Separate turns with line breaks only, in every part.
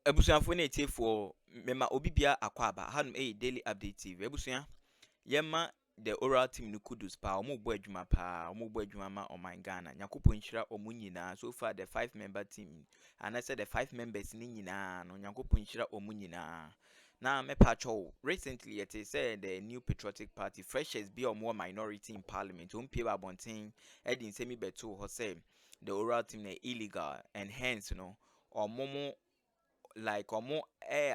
ebusuafo na etie for mema obibia akwaba hanum daily update TV ebusua yema the oral team no kudus pa omo bo adwuma pa omo bo adwuma ma oman Ghana nyakopo nhyira omo nyina so far the 5-member team and I said the 5 members ni nyina no nyakopo nhyira omo nyina na me pacho recently it is said the new patriotic party freshers be or more minority in parliament pie ba bonten edin semi beto ho say the oral team na illegal and hence omo like omo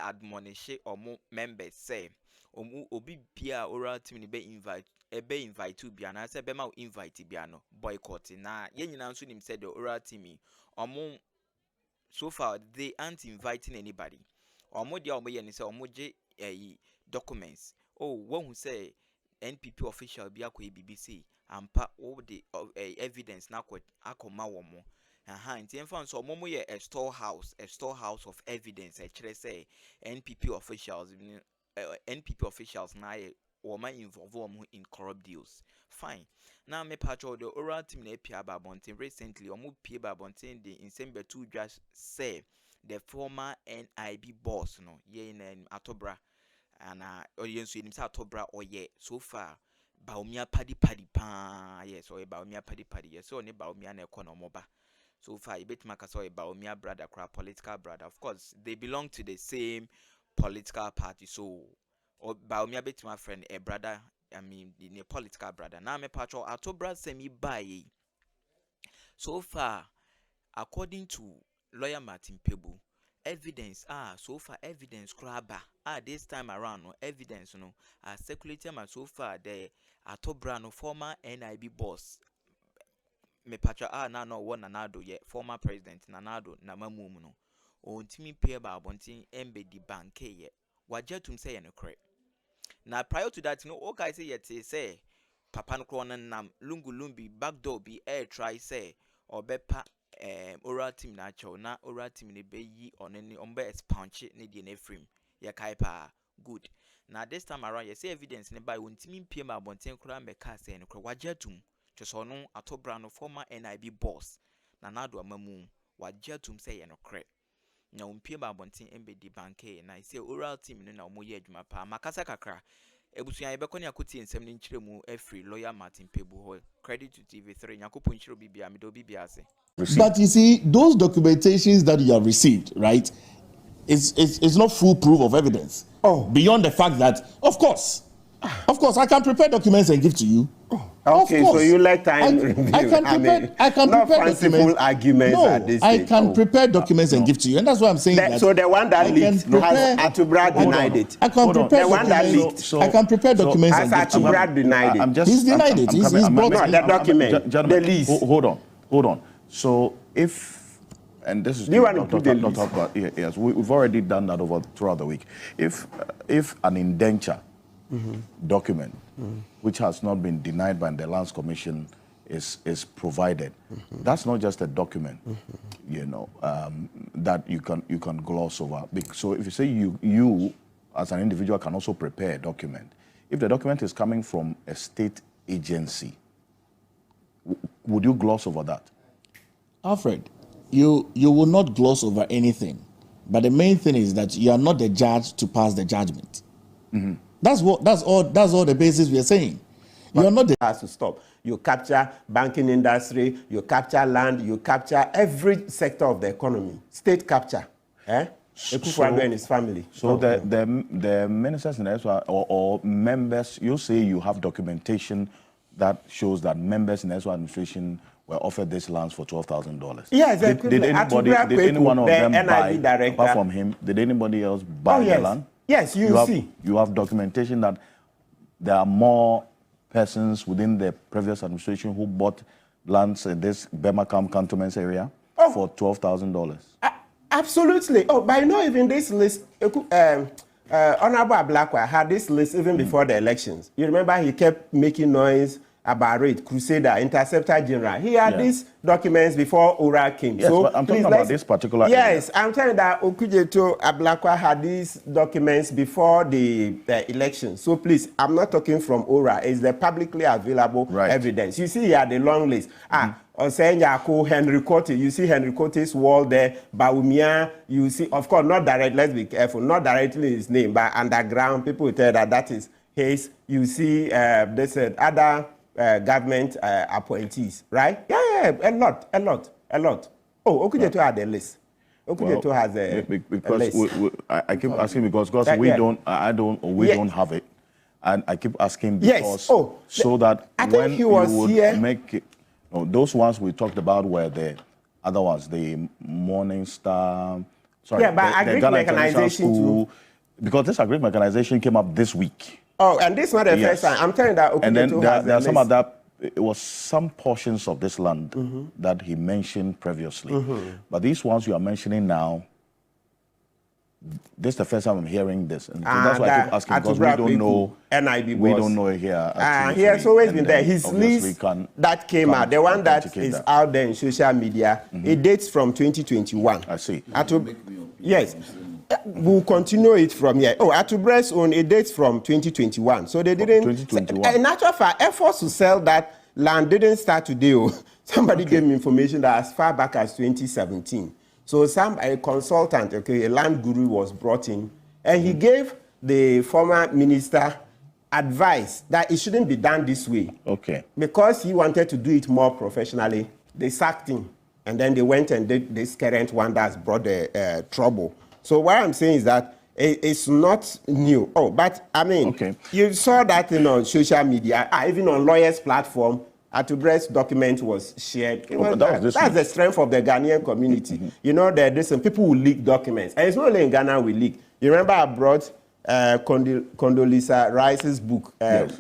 admonish omo members say omo obi bia oral team ni be invite to bia na say be ma invite bia no boycott na ye nyina nso nim say the oral team omo so far they aren't inviting anybody omo dia omo ye ni say omo je documents one who say NPP official bia ko BBC ampa all the evidence na akoma womo nti enfa so omo ye a storehouse of evidence actually say NPP officials na ye woma involve omo in corrupt deals fine now me patrol the oral team na pia ba bonten recently omo pia ba bonten the in December 2 just say the former NIB boss no ye in Atobra and audience in Atobra or ye so far Bawumia paddy pa yes or Bawumia paddy yes so ne Bawumia na ekonomoba so far you bet makaso Bawumia brother political brother of course they belong to the same political party so or Bawumia bet my friend a brother I mean the political brother now me patrol Atobra semi buy so far according to lawyer Martin Pebu evidence so far evidence craba this time around no evidence no circulating so far the Atobra no former NIB boss me patra no one nanado ye former president nanado na mamumu no ontimi pay ba abontin embe di banke ye wajetum say no kre na prior to that no okay say yet say papa no kro nam lumbi backdoor be air try say obepa oral team na cho na oral team ne be yi on any ombe expunch ne die na frame ye kai pa good na this time around you say evidence ne by wontimi pie ma bonten kura me ka say no kra wajetum so no Atobra no former NIB boss na nado amamu wajetum say ye no kra na umpie ba bonten embe di banke na say oral team no na omoye adwuma pa makasa kakra ebusuan yebekọ ne akoti ensem ne nkyeremu every lawyer Martin Pebu ho credit to TV3 nyakopo nkyero bibia me do bibia ase.
But you see, those documentations that you have received, right, it's not full proof of evidence. Beyond the fact that, of course, I can prepare documents and give to you.
Okay, so you let time review.
I can prepare documents.
Arguments at this
I can prepare documents and give to you, and that's why I'm saying that.
So the one that leaked has Atobra denied it.
I can prepare
the one that leaked.
I can prepare documents and give to you.
Atobra denied it.
He's denied it. He's brought
the document. The lease.
Hold on. So if, and this is
do you want to
talk about yes, we've already done that throughout the week. If an indenture document which has not been denied by the Lands Commission is provided, that's not just a document, that you can gloss over. So if you say you as an individual can also prepare a document, if the document is coming from a state agency, would you gloss over that?
Alfred, you will not gloss over anything, but the main thing is that you are not the judge to pass the judgment. That's all the basis we are saying. You are not the
has to stop. You capture banking industry, you capture land, you capture every sector of the economy. State capture. Ekufuado and his family.
So the ministers in Eswa or members, you say you have documentation that shows that members in Eswa administration were offered these lands for $12,000.
Yes,
did any one of them buy,
director,
apart from him, did anybody else buy the land?
Yes, you
have documentation that there are more persons within the previous administration who bought lands in this Bemakam cantonment area for $12,000.
Absolutely. But not even this list. Honorable Ablakwa had this list even before the elections. You remember he kept making noise about it, Crusader, Interceptor General. He had these documents before Ora came.
Yes, so but I'm talking about this particular area.
I'm telling you that Okujeto Ablakwa had these documents before the election. So please, I'm not talking from Ora. It's the publicly available evidence. You see here the long list. or saying Yako, Henry Cote, you see Henry Cote's wall there, Bawumia, you see, of course, not direct, let's be careful, not directly his name, but underground, people will tell that is his. You see, they said other government appointees, right? Yeah, a lot. Oh, Okujeto had a list. Okujeto has a
because
list.
I keep asking because we don't have it, and I keep asking because so that
I
when
think he was
you would
here.
make it, those ones we talked about were the other ones, the Morning Star. Sorry,
but
the
agric
Ghana
mechanization
School,
too.
because this agric mechanization came up this week.
Oh, and this is not the first time. I'm telling you that Okujeto
and then
has
there
a
are some
list.
other. It was some portions of this land that he mentioned previously, but these ones you are mentioning now. This is the first time I'm hearing this, and so that's why I keep asking because we don't know.
NIB
we don't know it here.
He has always been there. His list that came out, the one that is out there in social media, it dates from 2021.
I see.
Yes. We'll continue it from here. Oh, Atubre's own, it dates from 2021. So they didn't.
2021.
In actual fact, efforts to sell that land didn't start today. Somebody gave me information that as far back as 2017. So a consultant, a land guru was brought in, and he gave the former minister advice that it shouldn't be done this way.
Okay.
Because he wanted to do it more professionally, they sacked him. And then they went and did this current one that's brought the trouble. So what I'm saying is that it's not new. Oh, but I mean, you saw that on social media, even on lawyers' platform, Atubre's document was shared. That's the strength of the Ghanaian community. You know, there's some people who leak documents. And it's not only in Ghana we leak. You remember I brought Condoleezza Rice's book,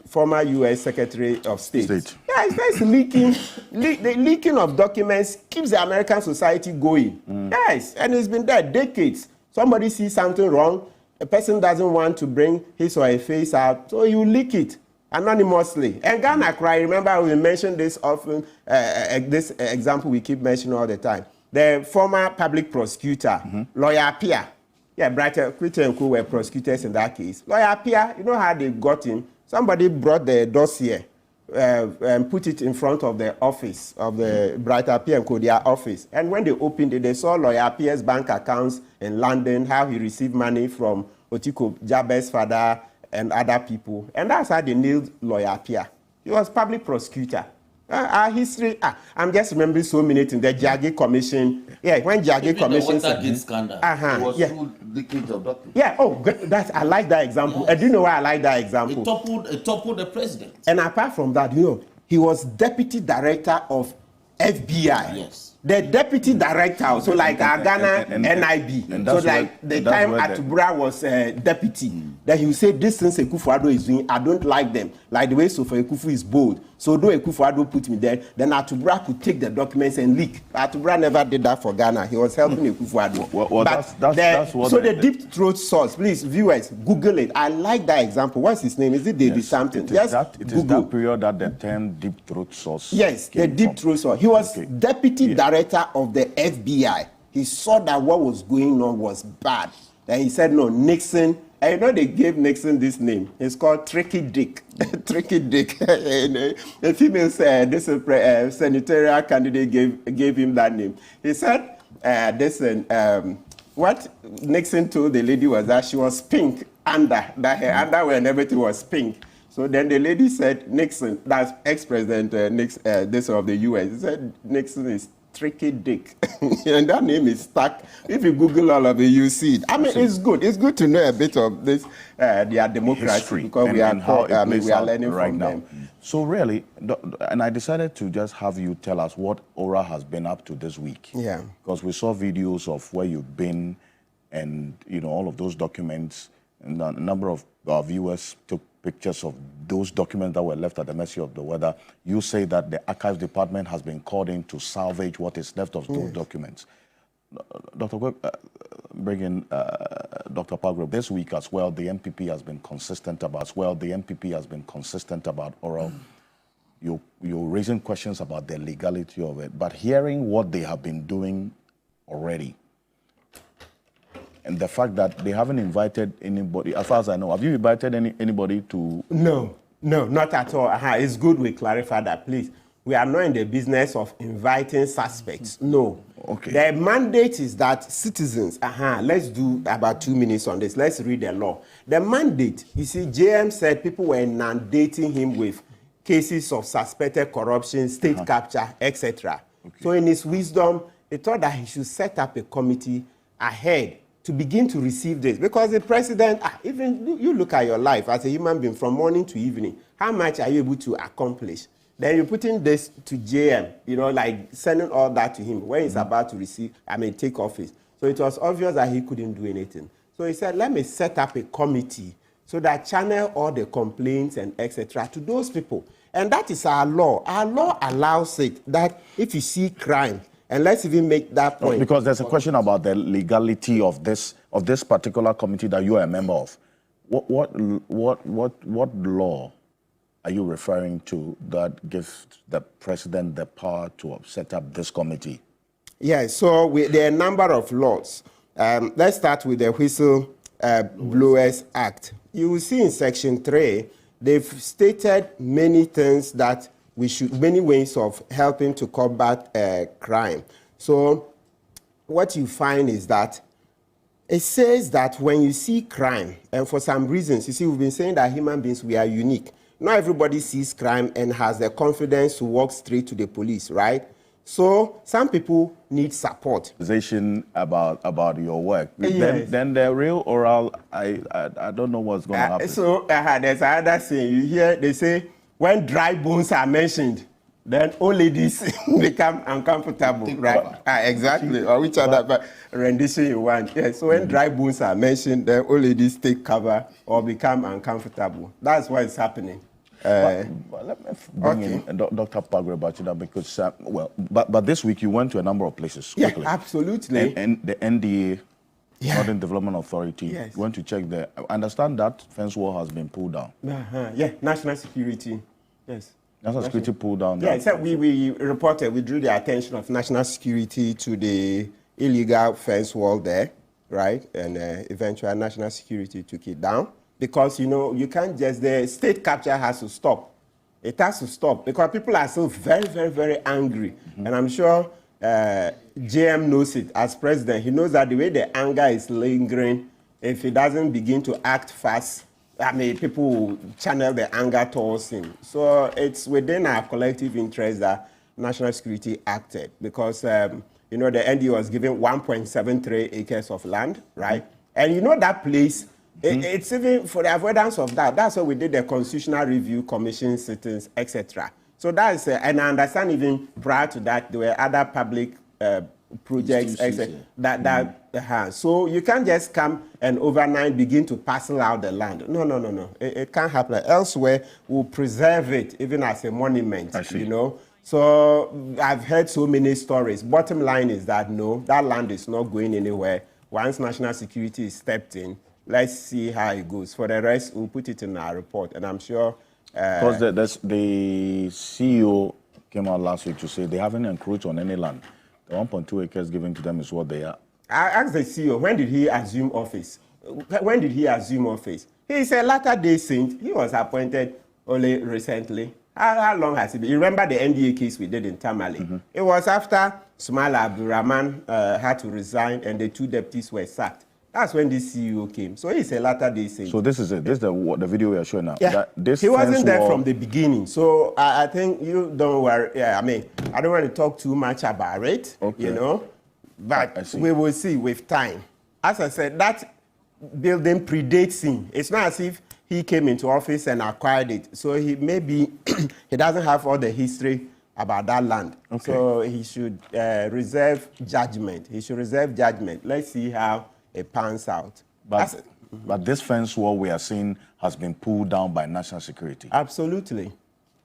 former U.S. Secretary of State. Yeah, it's leaking. The leaking of documents keeps the American society going. Yes, and it's been there decades. Somebody sees something wrong, a person doesn't want to bring his or her face out, so you leak it anonymously. And Ghana cry, remember we mentioned this often, this example we keep mentioning all the time. The former public prosecutor, Lawyer Pia, Brighter Christian who were prosecutors in that case. Lawyer Pia, you know how they got him? Somebody brought the dossier and put it in front of the office of the Brighter Pia and their office. And when they opened it, they saw Lawyer Pia's bank accounts in London, how he received money from Otiko Jabez's father and other people. And that's how they nailed Lawyer Pia. He was public prosecutor. Our history, I'm just remembering so many things. The Jaggi Commission, when Jaggi Commission
said, scandal, it was through leakage of documents.
I like that example. Do you know why I like that example?
It toppled the president.
And apart from that, he was deputy director of FBI.
Yes.
The deputy director, so like Ghana NIB. So like the time Atubra was deputy, then he would say, this things Akufo-Addo is doing, I don't like them. Like the way Sofa Ekufu is bold. So though Akufo-Addo put me there, then Atubra could take the documents and leak. Atubra never did that for Ghana. He was helping Akufo-Addo.
Well, that's what.
So the deep throat source, please, viewers, Google it. I like that example. What's his name? Is it David something?
It is that period that the term deep throat source.
Yes, the deep throat source. He was deputy director of the FBI. He saw that what was going on was bad. Then he said, no, Nixon. And they gave Nixon this name. It's called Tricky Dick. Tricky Dick. The female senatorial candidate gave him that name. He said, what Nixon told the lady was that she was pink that her underwear and everything was pink. So then the lady said, Nixon, that's ex-president this of the U.S., he said Nixon is Tricky Dick. And that name is stuck. If you Google all of it, you see it. I mean, it's good. It's good to know a bit of this, their democracy,
history,
because we are learning
right
from
now.
them.
So really, and I decided to just have you tell us what Ora has been up to this week.
Yeah.
Because we saw videos of where you've been and, all of those documents. And a number of our viewers took pictures of those documents that were left at the mercy of the weather. You say that the Archives Department has been called in to salvage what is left of those documents. Dr. Webb, bring in Dr. Pagro. This week as well, the MPP has been consistent about oral. You're raising questions about the legality of it, but hearing what they have been doing already, and the fact that they haven't invited anybody, as far as I know, have you invited anybody to?
No, not at all. It's good we clarify that, please. we are not in the business of inviting suspects. No.
Okay.
The mandate is that citizens, let's do about 2 minutes on this. Let's read the law. The mandate, you see, JM said people were inundating him with cases of suspected corruption, state capture, etc. Okay. So in his wisdom, he thought that he should set up a committee ahead to begin to receive this. Because the president, even you look at your life as a human being from morning to evening, how much are you able to accomplish? Then you're putting this to JM, like sending all that to him when he's about to take office. So it was obvious that he couldn't do anything. So he said, let me set up a committee so that channel all the complaints and etc. to those people. And that is our law. Our law allows it that if you see crime, and let's even make that point.
Because there's a question about the legality of this particular committee that you are a member of. What law are you referring to that gives the president the power to set up this committee? Yeah,
so there are a number of laws. Let's start with the Whistleblowers Act. You will see in Section 3, they've stated many things that many ways of helping to combat crime. So what you find is that it says that when you see crime, and for some reasons, you see, we've been saying that human beings, we are unique. Not everybody sees crime and has the confidence to walk straight to the police, right? So some people need support.
About your work.
Yes.
Then the real oral, I don't know what's going to happen.
So there's another thing. You hear they say when dry bones are mentioned, then all ladies become uncomfortable, right? Exactly. Or which other rendition you want? Yeah. So when dry bones are mentioned, then all ladies take cover or become uncomfortable. That's what is happening.
But let me bring in Dr. Pagre Bachida because, but this week you went to a number of places quickly.
Yeah, absolutely.
And the NDA, Northern Development Authority, went to check I understand that fence wall has been pulled down.
Yeah, national security, yes.
National security pulled down.
Yeah, except we reported, we drew the attention of national security to the illegal fence wall there, right? And eventually national security took it down. Because, you can't just, the state capture has to stop. It has to stop because people are still very, very, very angry. And I'm sure JM knows it as president. He knows that the way the anger is lingering, if he doesn't begin to act fast, people will channel the anger towards him. So it's within our collective interest that national security acted because, the ND was given 1.73 acres of land, right? And that place, it's even for the avoidance of that. That's why we did the Constitutional Review Commission sittings, etc. So that is, and I understand even prior to that, there were other public projects, etc. So you can't just come and overnight begin to parcel out the land. No. It can't happen. Elsewhere, we'll preserve it even as a monument, So I've heard so many stories. Bottom line is that no, that land is not going anywhere. Once national security is stepped in, let's see how it goes. For the rest, we'll put it in our report. And I'm sure...
Because the CEO came out last week to say they haven't encroached on any land. The 1.2 acres given to them is what they are.
I asked the CEO, when did he assume office? He's a latter-day saint. He was appointed only recently. How long has it been? You remember the NDA case we did in Tamale? It was after Sumala Abdurrahman had to resign and the 2 deputies were sacked. That's when this CEO came. So he's a latter-day saint.
So this is it. This is the video we are showing now.
Yeah. He wasn't there from the beginning. So I think you don't worry. Yeah, I don't want to talk too much about it, But we will see with time. As I said, that building predates him. It's not as if he came into office and acquired it. So he doesn't have all the history about that land. Okay. So he should reserve judgment. Let's see how it pans out.
But this fence wall we are seeing has been pulled down by national security.
Absolutely.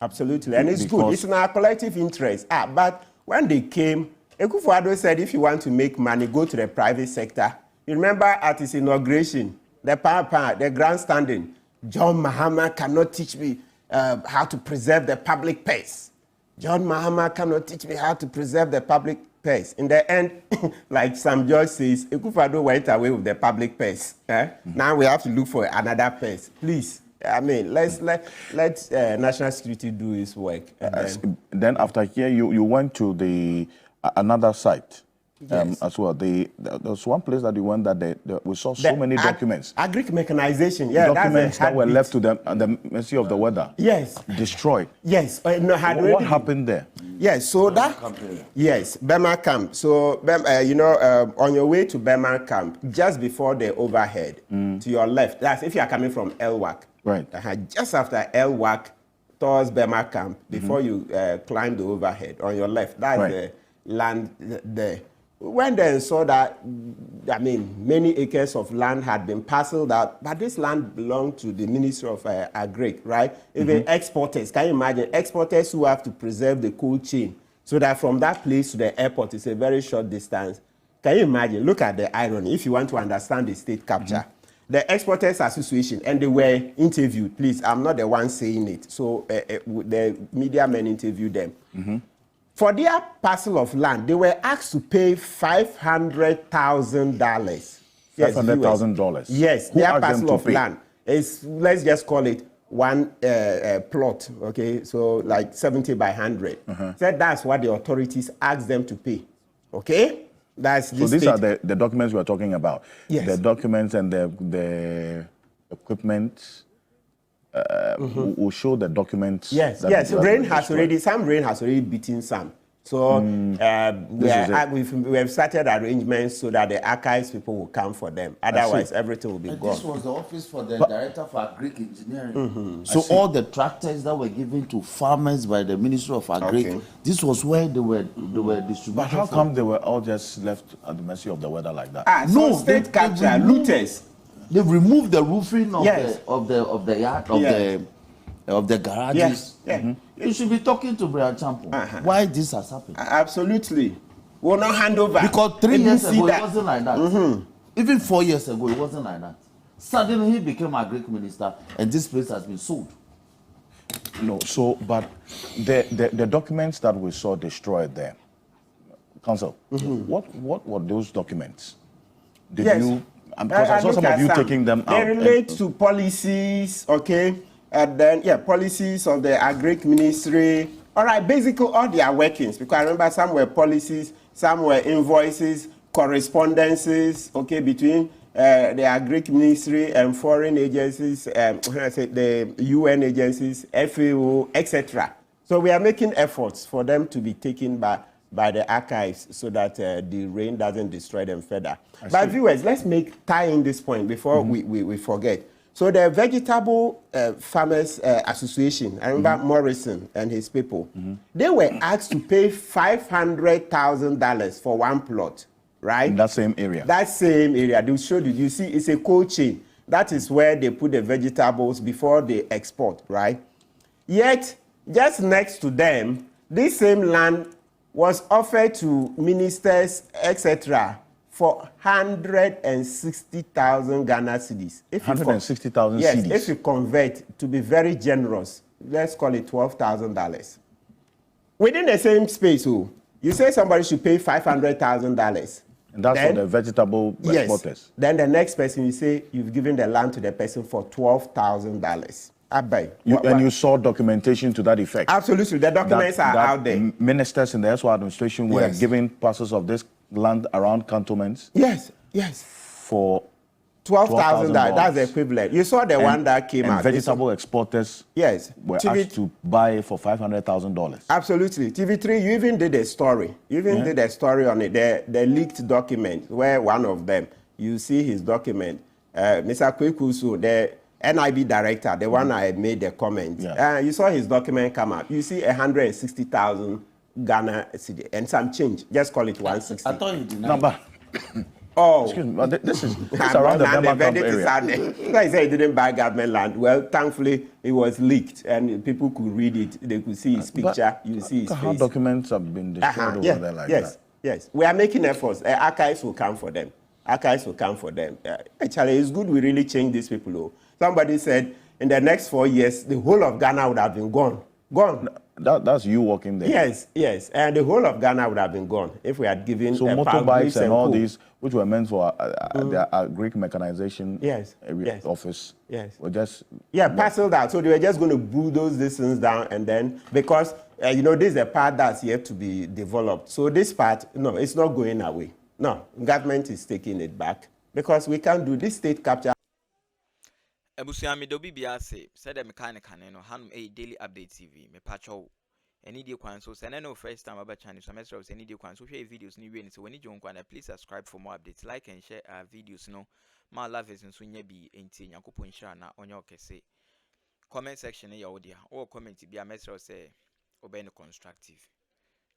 And it's good. It's in our collective interest. But when they came, Akufo-Addo said if you want to make money, go to the private sector. You remember at his inauguration, the grandstanding, John Mahama cannot teach me how to preserve the public purse. John Mahama cannot teach me how to preserve the public purse. In the end, like Sam George says, Akufo-Addo went away with the public purse. Now we have to look for another purse. Please, I mean, let national security do its work.
Then after here, you went to the another site.
Yes.
As well. There was one place that you went that we saw so many documents.
Agric mechanization, yeah.
Documents that were left to them at the mercy of the weather.
Yes.
Destroyed.
Yes.
What happened there?
Yes, so Bema Camp. So, on your way to Bema Camp, just before the overhead, to your left, that's if you are coming from Elwak.
Right.
Just after Elwak, towards Bema Camp, before you climb the overhead, on your left, that's the land there. We went there and saw that, I mean, many acres of land had been parceled out, but this land belonged to the Ministry of Agric, right? Even exporters, can you imagine? Exporters who have to preserve the cold chain so that from that place to the airport is a very short distance. Can you imagine? Look at the irony, if you want to understand the state capture. The Exporters Association, and they were interviewed, please, I'm not the one saying it, so the media men interviewed them. For their parcel of land, they were asked to pay $500,000.
$500,000.
Yes, their parcel of land is, let's just call it one plot, okay? So like 70 by 100. So that's what the authorities asked them to pay, okay? That's
so these are the documents we are talking about.
Yes.
The documents and the equipment. Will show the documents.
Yes, some rain has already beaten some. So we have started arrangements so that the archives people will come for them. Otherwise, everything will be gone.
This was the office for the Director for Agric Engineering. So all the tractors that were given to farmers by the Ministry of Agric, this was where they were distributed.
But how come they were all just left at the mercy of the weather like that?
No, state capture, looters.
They've removed the roofing of the yard of the garages. You should be talking to Brian Champo. Why this has happened?
Absolutely. Will not hand over.
Because 3 years ago it wasn't like that. Even 4 years ago it wasn't like that. Suddenly he became a Greek minister, and this place has been sold.
No, so but the documents that we saw destroyed there, Council, what were those documents? Did you? Because I saw some of you taking them out.
They relate to policies, okay? And then, policies of the Agric Ministry. All right, basically all their workings. Because I remember some were policies, some were invoices, correspondences, okay, between the Agric Ministry and foreign agencies, the UN agencies, FAO, etc. So we are making efforts for them to be taken by the archives so that the rain doesn't destroy them further. But viewers, let's tie in this point before we forget. So the Vegetable Farmers Association, I remember Morrison and his people, they were asked to pay $500,000 for one plot, right?
In that same area.
That same area. They showed you. You see, it's a cold chain. That is where they put the vegetables before they export, right? Yet, just next to them, this same land was offered to ministers, etc., for 160,000 Ghana cedis.
160,000
yes,
cedis.
If you convert, to be very generous, let's call it $12,000. Within the same space, you say somebody should pay $500,000.
And that's for the vegetable exporters.
Then the next person, you say you've given the land to the person for $12,000.
And you saw documentation to that effect.
Absolutely, the documents are out there.
Ministers in the SWA administration were giving parcels of this land around cantonments.
Yes.
For
$12,000. That's the equivalent. You saw the one that came out.
Vegetable exporters. Were asked to buy for $500,000.
Absolutely. TV3, you even did a story. You even did a story on it. The leaked document, where one of them, you see his document. Mr. Kwekusu, the NIB director, the one I made the comment. You saw his document come out. You see 160,000 Ghana cedi and some change. Just call it 160.
I thought you did not.
Number. Excuse me, but this is around the Bema Camp area.
Like I said, he didn't buy government land. Well, thankfully, it was leaked and people could read it. They could see his picture. You see his
how
face.
Documents have been destroyed over there like that.
Yes. We are making efforts. Archives will come for them. Actually, it's good we really change these people. Somebody said in the next 4 years, the whole of Ghana would have been gone Gone.
That's you working there.
Yes. And the whole of Ghana would have been gone if we had given
So motorbikes and all these, which were meant for the Greek mechanization office, were just
parceled out. So they were just going to bulldoze these things down, and then because this is a part that's yet to be developed. So this part, no, it's not going away. No, government is taking it back because we can't do this state capture.
Ebusuami dobi biase said the mechanic no hanum a daily update TV me pacho any day kwan so send no first time about channel so message any day kwan so share videos ni we so when you join kwan please subscribe for more updates, like and share our videos no my love is nso nya bi enti yakopon share na onyo kese comment section ya odia or comment bi a message say obey no constructive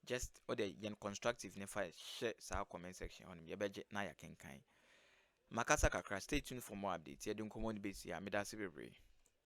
just or the yen constructive ne fa share sa comment section on ye beje na ya kenkan makasa kakra. Stay tuned for more updates. Yedun komo ni besi ya medasi bebre.